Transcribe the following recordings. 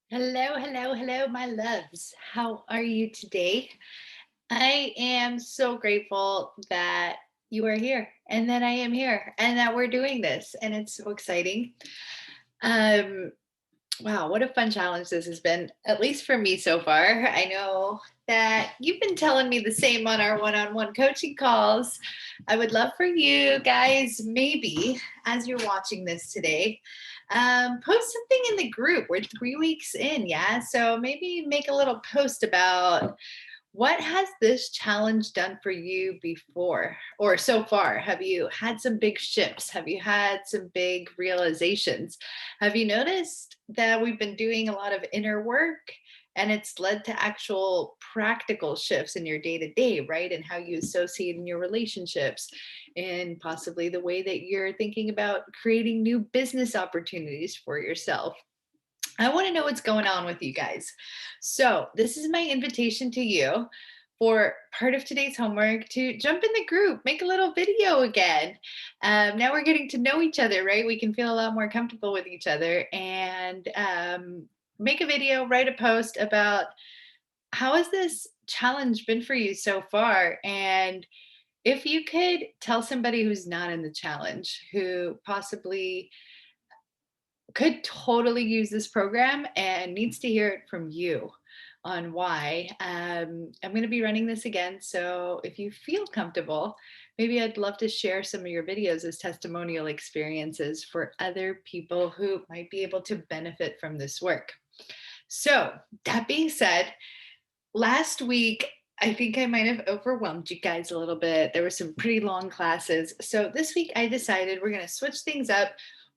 Hello, hello, hello, my loves. How are you today? I am so grateful that you are here and that I am here and that we're doing this. And it's so exciting. Um, wow, what a fun challenge this has been, at least for me so far. I know that you've been telling me the same on our one on one coaching calls. I would love for you guys, maybe as you're watching this today, post something in the group. We're 3 weeks in, yeah? So maybe make a little post about what has this challenge done for you before or so far? Have you had some big shifts? Have you had some big realizations? Have you noticed that we've been doing a lot of inner work and it's led to actual practical shifts in your day to day, right? And how you associate in your relationships and possibly the way that you're thinking about creating new business opportunities for yourself. I want to know what's going on with you guys. So, this is my invitation to you for part of today's homework to jump in the group, make a little video again. Now we're getting to know each other, right? We can feel a lot more comfortable with each other and make a video, write a post about how has this challenge been for you so far? And if you could tell somebody who's not in the challenge, who possibly could totally use this program and needs to hear it from you on why. I'm going to be running this again. So if you feel comfortable, maybe I'd love to share some of your videos as testimonial experiences for other people who might be able to benefit from this work. So, that being said, last week, I think I might have overwhelmed you guys a little bit. There were some pretty long classes. So this week I decided we're going to switch things up.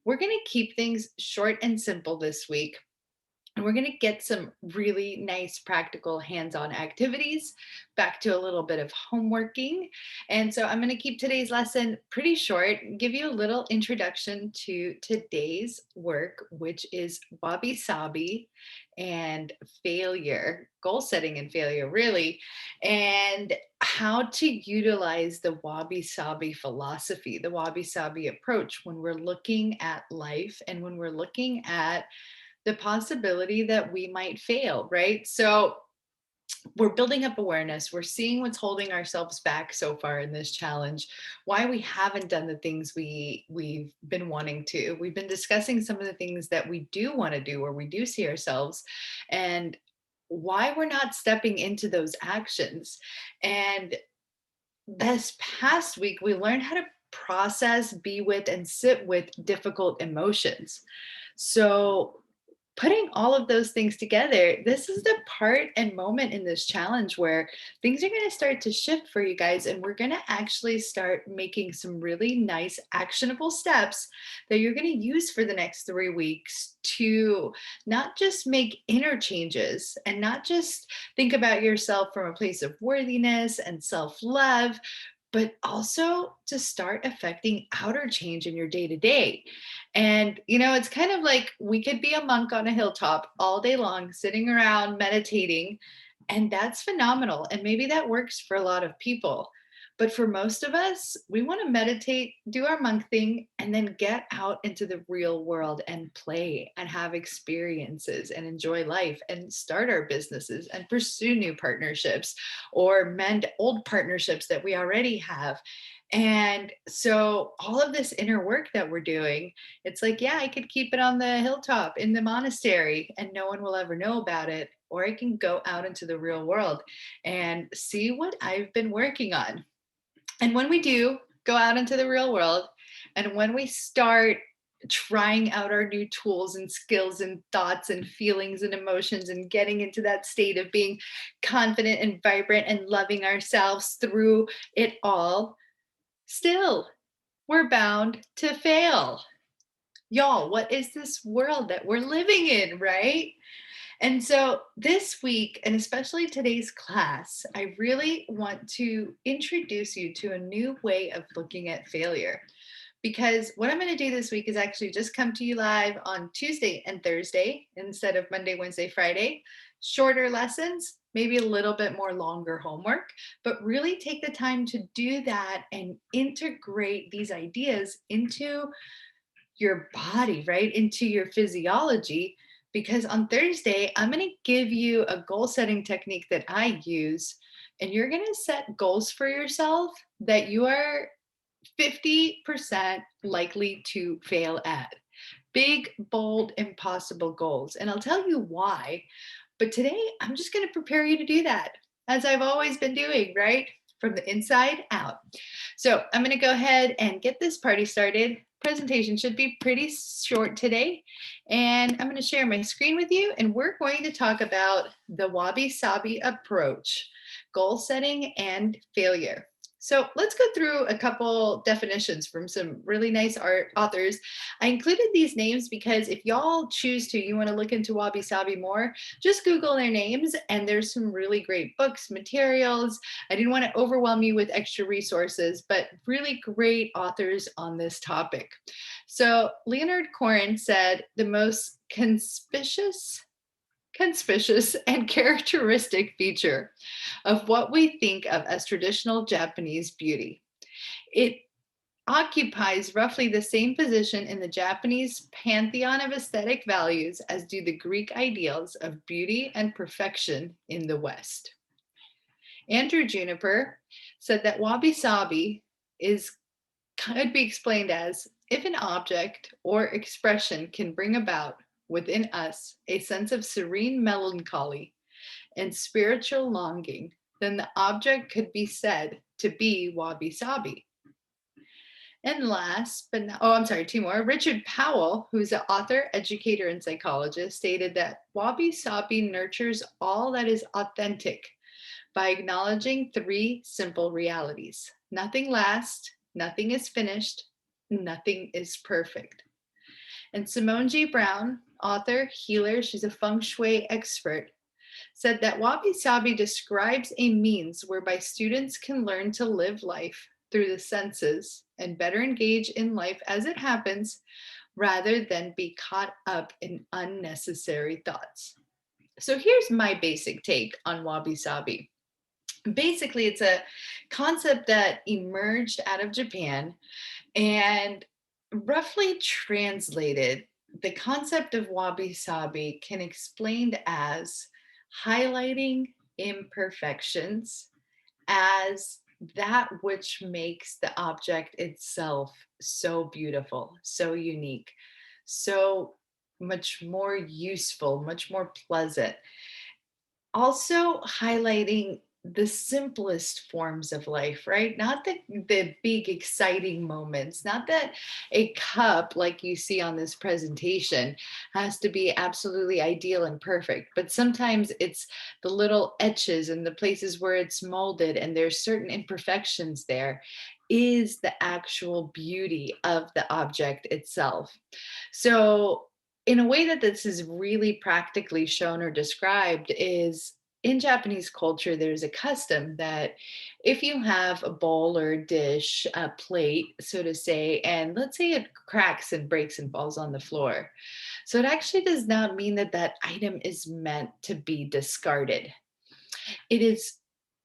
We're going to keep things short and simple this week. And we're going to get some really nice practical hands-on activities, back to a little bit of homeworking. And so I'm going to keep today's lesson pretty short, give you a little introduction to today's work, which is Wabi Sabi and failure, goal setting and failure, really, and how to utilize the Wabi Sabi philosophy, the Wabi Sabi approach when we're looking at life and when we're looking at the possibility that we might fail, right? So we're building up awareness. We're seeing what's holding ourselves back so far in this challenge, why we haven't done the things we've been wanting to. We've been discussing some of the things that we do want to do or we do see ourselves and why we're not stepping into those actions. And this past week, we learned how to process, be with, and sit with difficult emotions. So, putting all of those things together, this is the part and moment in this challenge where things are going to start to shift for you guys. And we're going to actually start making some really nice, actionable steps that you're going to use for the next 3 weeks to not just make inner changes and not just think about yourself from a place of worthiness and self love, but also to start affecting outer change in your day to day. And, it's kind of like we could be a monk on a hilltop all day long, sitting around meditating, and that's phenomenal. And maybe that works for a lot of people. But for most of us, we want to meditate, do our monk thing, and then get out into the real world and play and have experiences and enjoy life and start our businesses and pursue new partnerships or mend old partnerships that we already have. And so, all of this inner work that we're doing, it's like, yeah, I could keep it on the hilltop in the monastery and no one will ever know about it. Or I can go out into the real world and see what I've been working on. And when we do go out into the real world, and when we start trying out our new tools and skills and thoughts and feelings and emotions and getting into that state of being confident and vibrant and loving ourselves through it all, still, we're bound to fail. Y'all, what is this world that we're living in, right? And so this week, and especially today's class, I really want to introduce you to a new way of looking at failure. Because what I'm going to do this week is actually just come to you live on Tuesday and Thursday instead of Monday, Wednesday, Friday. Shorter lessons, maybe a little bit more longer homework, but really take the time to do that and integrate these ideas into your body, right? Into your physiology, because on Thursday, I'm going to give you a goal setting technique that I use, and you're going to set goals for yourself that you are 50% likely to fail at. Big, bold, impossible goals. And I'll tell you why. But today, I'm just going to prepare you to do that, as I've always been doing, right? From the inside out. So I'm going to go ahead and get this party started. Presentation should be pretty short today. And I'm going to share my screen with you, and we're going to talk about the Wabi Sabi approach, goal setting and failure. So let's go through a couple definitions from some really nice authors. I included these names because if y'all choose to, you want to look into Wabi Sabi more, just Google their names, and there's some really great books, materials. I didn't want to overwhelm you with extra resources, but really great authors on this topic. So Leonard Cohen said the most conspicuous and characteristic feature of what we think of as traditional Japanese beauty. It occupies roughly the same position in the Japanese pantheon of aesthetic values as do the Greek ideals of beauty and perfection in the West. Andrew Juniper said that wabi sabi could be explained as if an object or expression can bring about within us a sense of serene melancholy and spiritual longing, then the object could be said to be wabi sabi. And last, but not, oh, I'm sorry, two more. Richard Powell, who's an author, educator, and psychologist, stated that wabi sabi nurtures all that is authentic by acknowledging three simple realities: nothing lasts, nothing is finished, nothing is perfect. And Simone G. Brown, author, healer, she's a feng shui expert, said that Wabi Sabi describes a means whereby students can learn to live life through the senses and better engage in life as it happens rather than be caught up in unnecessary thoughts. So here's my basic take on Wabi Sabi. Basically, it's a concept that emerged out of Japan, and roughly translated, the concept of wabi sabi can explained as highlighting imperfections as that which makes the object itself so beautiful, so unique, so much more useful, much more pleasant. Also highlighting the simplest forms of life, right? Not the big exciting moments, not that a cup like you see on this presentation has to be absolutely ideal and perfect, but sometimes it's the little etches and the places where it's molded and there's certain imperfections there is the actual beauty of the object itself. So in a way that this is really practically shown or described is in Japanese culture, there's a custom that if you have a bowl or a dish, a plate, so to say, and let's say it cracks and breaks and falls on the floor. So it actually does not mean that that item is meant to be discarded. It is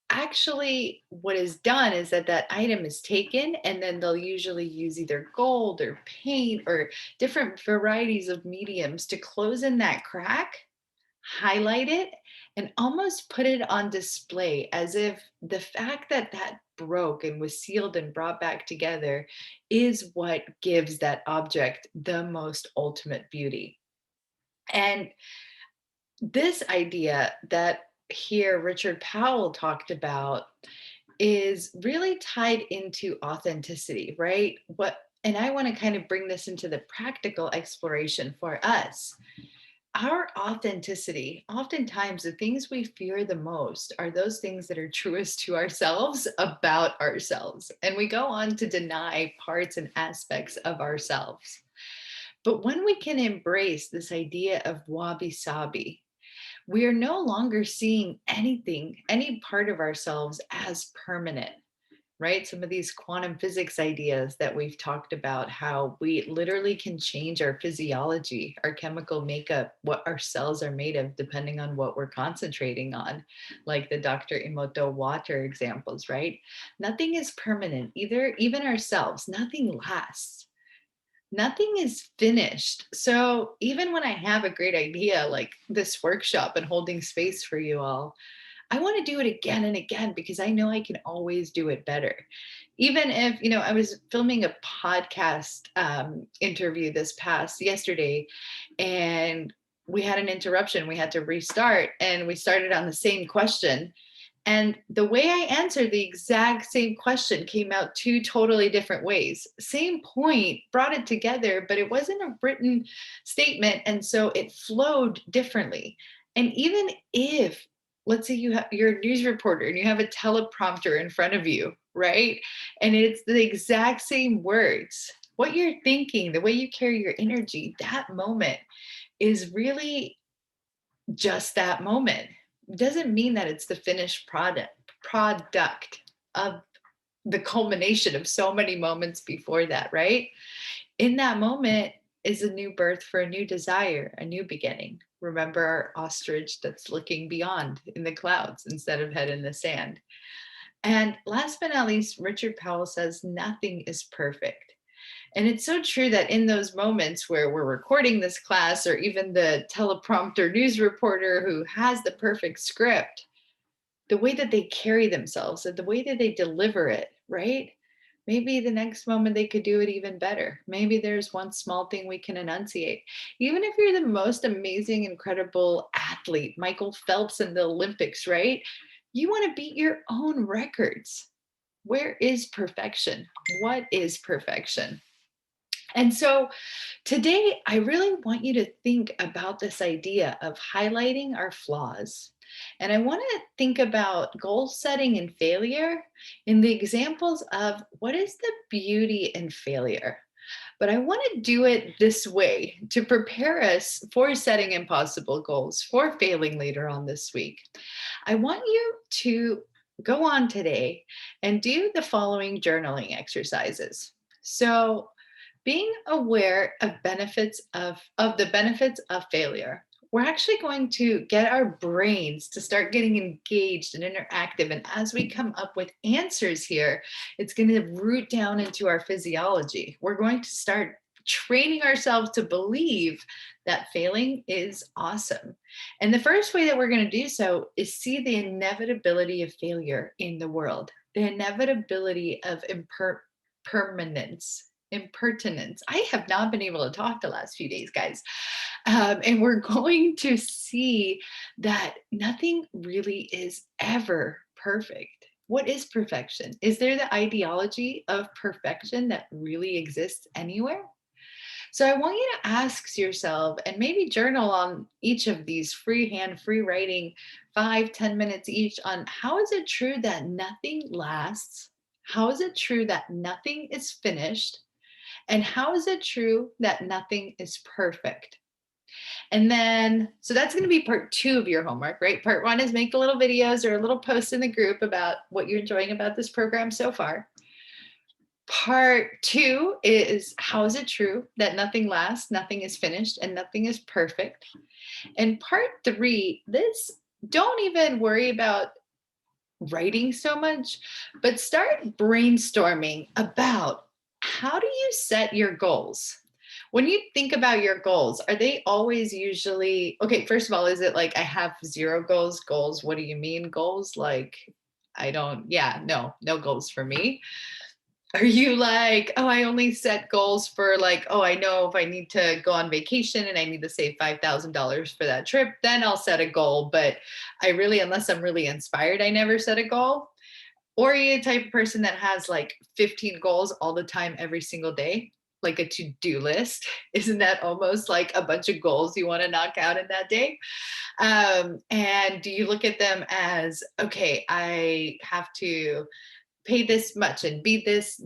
actually what is done is that that item is taken, and then they'll usually use either gold or paint or different varieties of mediums to close in that crack, highlight it, and almost put it on display as if the fact that that broke and was sealed and brought back together is what gives that object the most ultimate beauty. And this idea that here Richard Powell talked about is really tied into authenticity, right? And I want to kind of bring this into the practical exploration for us. Our authenticity, oftentimes the things we fear the most are those things that are truest to ourselves about ourselves. And we go on to deny parts and aspects of ourselves. But when we can embrace this idea of wabi sabi, we are no longer seeing anything, any part of ourselves as permanent, right? Some of these quantum physics ideas that we've talked about, how we literally can change our physiology, our chemical makeup, what our cells are made of, depending on what we're concentrating on, like the Dr. Emoto water examples, right? Nothing is permanent, either, even ourselves, nothing lasts. Nothing is finished. So even when I have a great idea like this workshop and holding space for you all, I want to do it again and again because I know I can always do it better. Even if, I was filming a podcast interview this past yesterday, and we had an interruption. We had to restart, and we started on the same question. And the way I answered the exact same question came out two totally different ways. Same point, brought it together, but it wasn't a written statement. And so it flowed differently. And even if, let's say you're a news reporter and you have a teleprompter in front of you, right? And it's the exact same words, what you're thinking, the way you carry your energy, that moment is really just that moment. Doesn't mean that it's the finished product of the culmination of so many moments before that, right? In that moment is a new birth for a new desire, a new beginning. Remember our ostrich that's looking beyond in the clouds instead of head in the sand. And last but not least, Richard Powell says nothing is perfect. And it's so true that in those moments where we're recording this class, or even the teleprompter news reporter who has the perfect script, the way that they carry themselves and the way that they deliver it, right? Maybe the next moment they could do it even better. Maybe there's one small thing we can enunciate. Even if you're the most amazing, incredible athlete, Michael Phelps in the Olympics, right? You want to beat your own records. Where is perfection? What is perfection? And so today, I really want you to think about this idea of highlighting our flaws. And I want to think about goal setting and failure in the examples of what is the beauty in failure. But I want to do it this way to prepare us for setting impossible goals, for failing later on this week. I want you to go on today and do the following journaling exercises. So, being aware of the benefits of failure, we're actually going to get our brains to start getting engaged and interactive. And as we come up with answers here, it's going to root down into our physiology. We're going to start training ourselves to believe that failing is awesome. And the first way that we're going to do so is see the inevitability of failure in the world, the inevitability of impermanence, impertinence. I have not been able to talk the last few days, guys. And we're going to see that nothing really is ever perfect. What is perfection? Is there the ideology of perfection that really exists anywhere? So I want you to ask yourself and maybe journal on each of these freehand, free writing, 5-10 minutes each on how is it true that nothing lasts? How is it true that nothing is finished? And how is it true that nothing is perfect? And then, so that's going to be part 2 of your homework, right? Part 1 is make the little videos or a little post in the group about what you're enjoying about this program so far. Part 2 is how is it true that nothing lasts, nothing is finished, and nothing is perfect? And part 3, this, don't even worry about writing so much, but start brainstorming about how do you set your goals? When you think about your goals, are they always usually, okay, first of all, is it like I have 0 goals? Goals, what do you mean goals? Like, I don't, yeah, no goals for me. Are you like, oh, I only set goals for like, oh, I know if I need to go on vacation and I need to save $5,000 for that trip, then I'll set a goal. But I really, unless I'm really inspired, I never set a goal. Or are you the type of person that has like 15 goals all the time, every single day, like a to-do list? Isn't that almost like a bunch of goals you want to knock out in that day? And do you look at them as, okay, I have to pay this much and be this,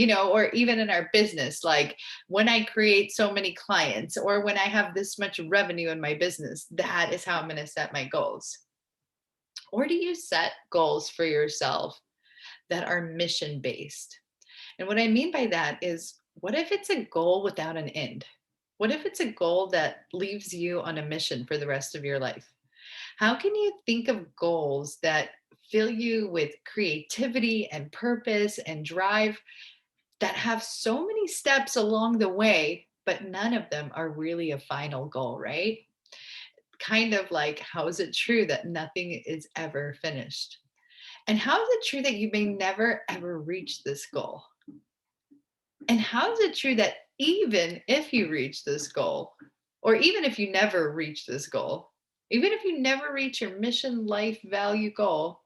or even in our business, like when I create so many clients or when I have this much revenue in my business, that is how I'm going to set my goals? Or do you set goals for yourself that are mission based? And what I mean by that is, what if it's a goal without an end? What if it's a goal that leaves you on a mission for the rest of your life? How can you think of goals that fill you with creativity and purpose and drive that have so many steps along the way, but none of them are really a final goal, right? Kind of like, how is it true that nothing is ever finished? And how is it true that you may never ever reach this goal? And how is it true that even if you reach this goal, or even if you never reach this goal, even if you never reach your mission, life, value goal,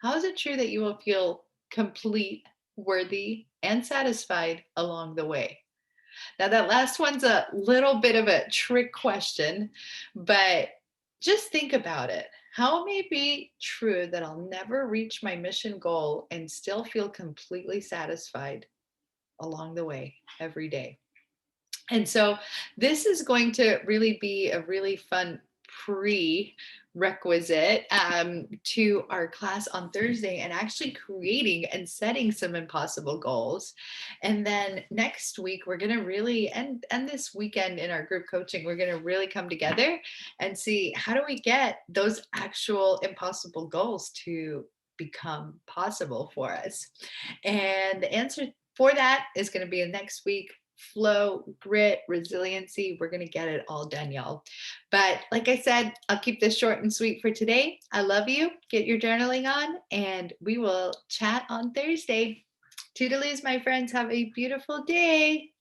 how is it true that you will feel complete, worthy, and satisfied along the way? Now, that last one's a little bit of a trick question, but just think about it. How it may be true that I'll never reach my mission goal and still feel completely satisfied along the way every day? And so this is going to really be a really fun prerequisite to our class on Thursday, and actually creating and setting some impossible goals. And then next week, we're going to really, and this weekend in our group coaching, we're going to really come together and see, how do we get those actual impossible goals to become possible for us? And the answer for that is going to be in next week. Flow, grit, resiliency. We're going to get it all done, y'all. But like I said, I'll keep this short and sweet for today. I love you. Get your journaling on, and we will chat on Thursday. Toodaloos, my friends. Have a beautiful day.